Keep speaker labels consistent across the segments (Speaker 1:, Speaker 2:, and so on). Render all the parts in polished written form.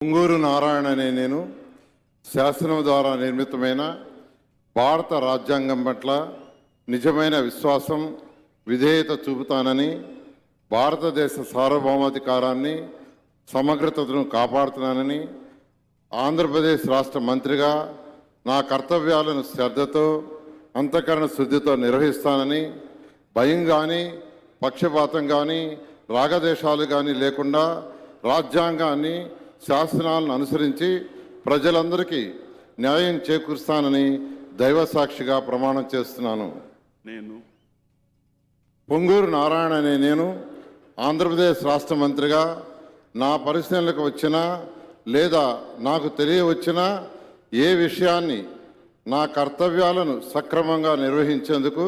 Speaker 1: పొంగూరు నారాయణ అనే నేను శాసనం ద్వారా నిర్మితమైన భారత రాజ్యాంగం పట్ల నిజమైన విశ్వాసం విధేయత చూపుతానని, భారతదేశ సార్వభౌమాధికారాన్ని సమగ్రతను కాపాడుతున్నానని, ఆంధ్రప్రదేశ్ రాష్ట్ర మంత్రిగా నా కర్తవ్యాలను శ్రద్ధతో అంతఃకరణ శుద్ధితో నిర్వహిస్తానని, భయం కానీ పక్షపాతం కానీ రాగదేశాలు కానీ లేకుండా రాజ్యాంగాన్ని శాసనాలను అనుసరించి ప్రజలందరికీ న్యాయం చేకూరుస్తానని దైవ సాక్షిగా ప్రమాణం చేస్తున్నాను.
Speaker 2: నేను
Speaker 1: పొంగూరు నారాయణ అనే నేను ఆంధ్రప్రదేశ్ రాష్ట్ర మంత్రిగా నా పరిశీలనకు వచ్చినా లేదా నాకు తెలియవచ్చినా ఏ విషయాన్ని నా కర్తవ్యాలను సక్రమంగా నిర్వహించేందుకు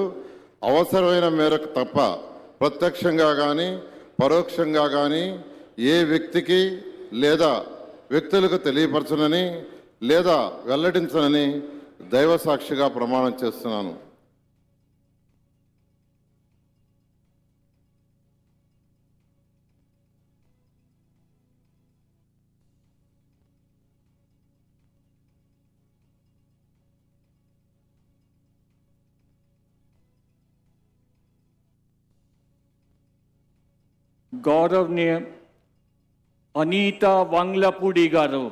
Speaker 1: అవసరమైన మేరకు తప్ప ప్రత్యక్షంగా కానీ పరోక్షంగా కానీ ఏ వ్యక్తికి లేదా వ్యక్తులకు తెలియపరచనని లేదా వెల్లడించనని దైవ సాక్షిగా ప్రమాణం చేస్తున్నాను.
Speaker 3: గౌరవనీయ అనితా వంగ్లపూడి గారు